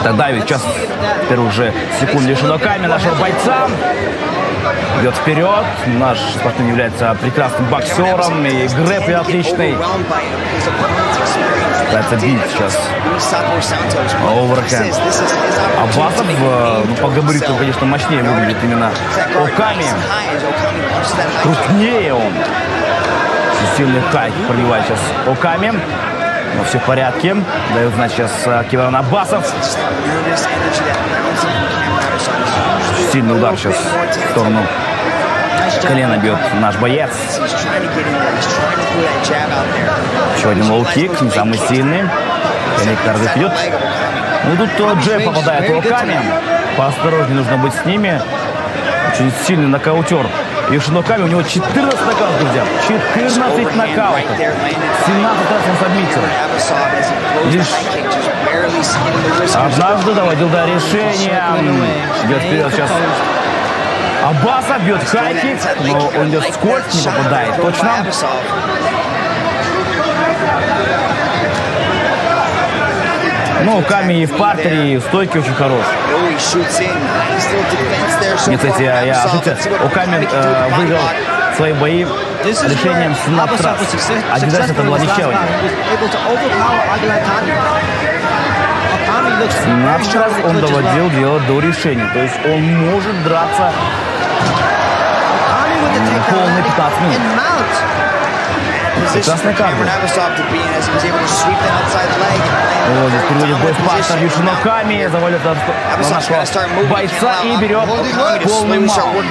Тогда ведь сейчас в первых же секунд Юшиноками нашего бойца идет вперед. Наш спортсмен является прекрасным боксером и грэппер отличный. Пытается бить сейчас оверхенд. Аббасов, ну, по габариту, конечно, мощнее выглядит именно Оками. Крупнее он. Сильный хайк проливает сейчас Оками. Но все в порядке. Дает знать сейчас Кимран Аббасов. Сильный удар сейчас в сторону колена бьет наш боец. Еще один лоу-кик, не самый сильный. Коллектор идет. Ну тут Джеб попадает руками. Поосторожнее нужно быть с ними. Очень сильный нокаутер. И Юшиноками, у него 14 нокаутов, друзья. 14 нокаутов. 17 раз он сабмитил. Лишь однажды доводил до решения. Идет вперед сейчас. Аббаса бьет хайкик, но он идет вскользь, не попадает точно. Ну, Оками и в партере, и в стойке очень хорош. Нет, кстати, я ошибся. Оками выиграл свои бои решением 17 раз. Один раз это была ничья. 17 раз он доводил дело до решения. То есть он может драться полный 15 минут. Прекрасная карта. Вот здесь переводит бой в партер Юшиноками, завалит на нашего бойца и берет полный маунт.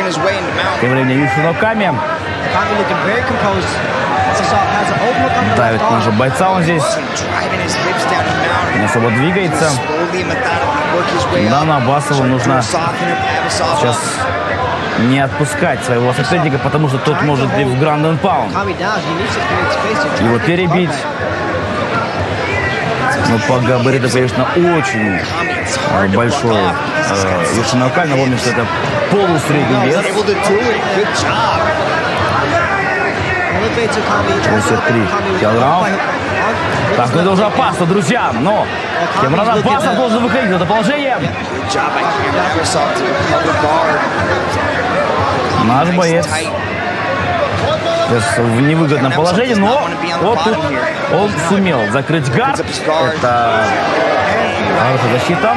Тем временем Юшиноками давит нашего бойца, он здесь не особо двигается. Кимрану Аббасову нужно сейчас не отпускать своего соперника, потому что тот может и в гранд энд паунд его перебить. Но по габариту, конечно, очень большой Юшиноками. Напомню, что это полусредний вес. 83 килограммов. Так, ну это уже опасно, друзья. Но Кимран Аббасов должен выходить в это положение. Наш боец в невыгодном положении, но вот тут он сумел закрыть гард. Это хорошая защита.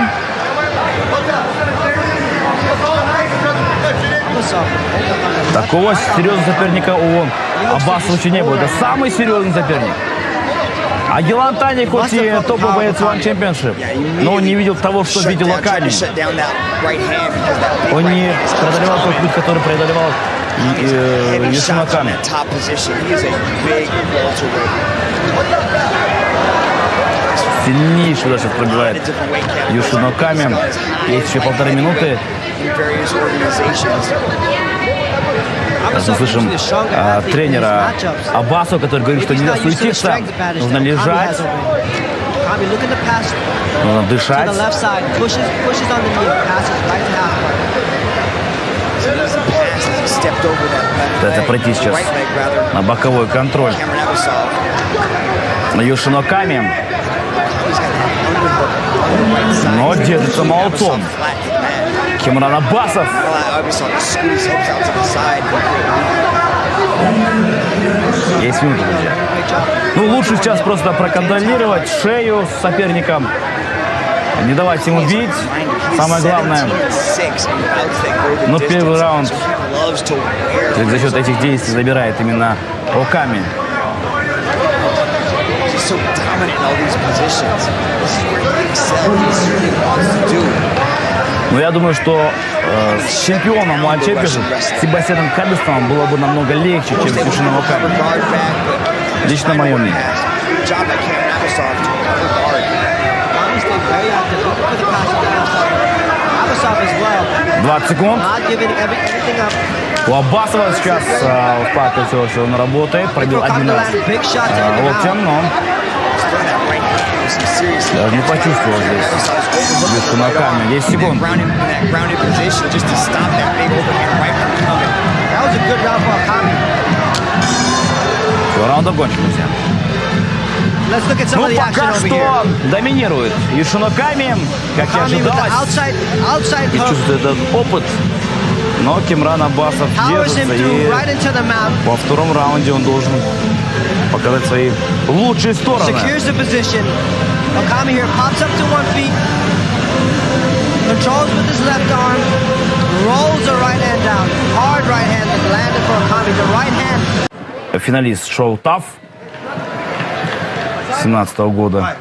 Такого серьезного соперника у Аббасова еще не было. Это самый серьезный соперник. Агилан Тани, хоть и топовый боец One Championship, но он не видел того, что видел Оками. Он не преодолевал тот путь, который преодолевал Юшиноками. Сильнейший удар сейчас пробивает Юшиноками. Есть еще 1,5 минуты. Сейчас мы слышим тренера Аббасова, который говорит, что нельзя суетиться, нужно лежать, нужно дышать. Это пройти сейчас на боковой контроль на Юшиноками. Но держится молодцом Кимран Аббасов. Есть минуты, друзья. Ну, лучше сейчас просто проконтролировать шею с соперником, не давать ему бить. Самое главное. Но первый раунд за счет этих действий забирает именно Оками. Но я думаю, что с чемпионом One Championship Себастьяном Кабестовым было бы намного легче, чем с Юшином Оками. Лично мое мнение. 20 секунд. У Аббасова сейчас в парке все он работает. Пробил один раз локтем, но даже не почувствовал здесь Юшиноками. 10 секунд. Все, раунд окончен, друзья. Let's look at some Ну, of the action пока over что here. доминирует Юшиноками, как и Okami with the ожидалось. outside И hook. чувствует этот опыт. Но Кимран Аббасов Powers him держится, through и right into the mount. во втором раунде он должен показать свои лучшие стороны. Secures the position. Okami here pops up to 1 feet. Controls with his left arm. Rolls the right hand down. Hard right hand that landed for Okami. The right hand. Финалист шоу TAF 17 года.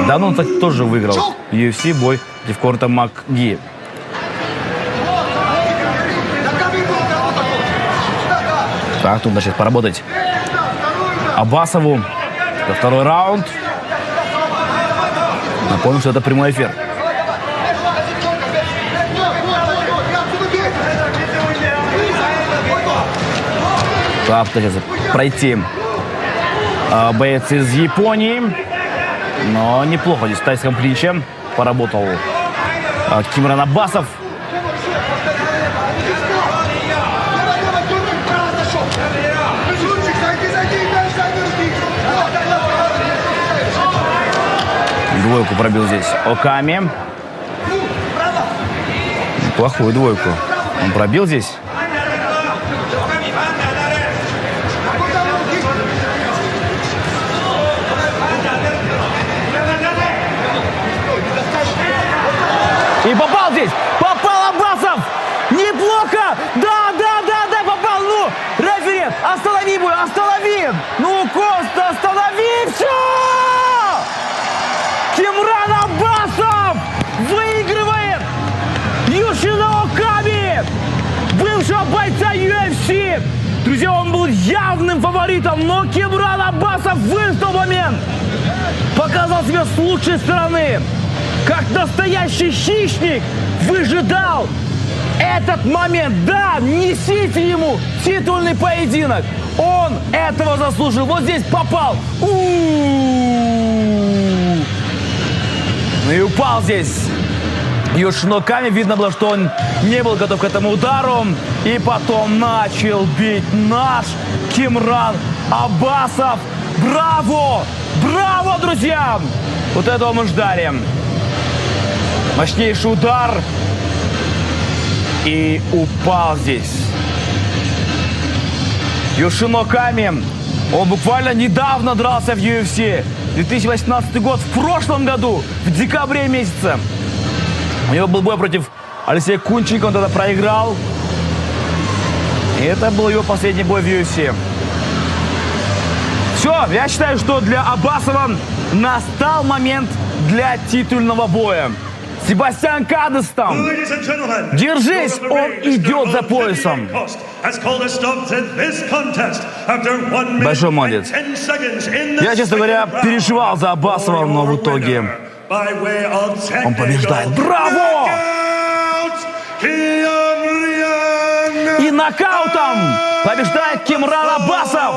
Давно он, кстати, тоже выиграл UFC бой против Конора МакГи. Так, тут начать поработать Аббасову. Это второй раунд. Напомню, что это прямой эфир. Так, пытается пройти боец из Японии. Но неплохо здесь в тайском клинче поработал Кимран Аббасов. Двойку пробил здесь Оками. Плохую двойку он пробил здесь. И попал здесь! Попал Аббасов! Неплохо! Да, попал! Ну, рефери, останови бой, останови! Ну, Коста, останови! Все! Кимран Аббасов выигрывает Юшина Оками, бывшего бойца UFC. Друзья, он был явным фаворитом, но Кимран Аббасов вышел в момент. Показал себя с лучшей стороны. Как настоящий хищник выжидал этот момент. Да, несите ему титульный поединок. Он этого заслужил. Вот здесь попал. Ну и упал здесь Юшиноками. Видно было, что он не был готов к этому удару. И потом начал бить наш Кимран Аббасов. Браво! Браво, друзья! Вот этого мы ждали. Мощнейший удар. И упал здесь Юшиноками. Он буквально недавно дрался в UFC. 2018 год, в прошлом году, в декабре месяце. У него был бой против Алексея Кунченко, он тогда проиграл. И это был его последний бой в UFC. Все, я считаю, что для Аббасова настал момент для титульного боя. Себастьян Кадестам, держись, он идет за поясом. Большой молодец. Я, честно говоря, переживал за Аббасова, но в итоге он побеждает. Браво! И нокаутом побеждает Кимран Аббасов.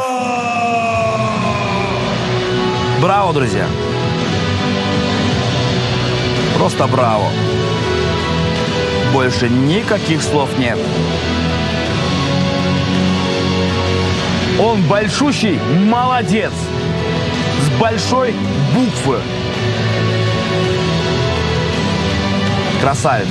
Браво, друзья. Просто браво. Больше никаких слов нет. Он большущий молодец. С большой буквы. Красавец.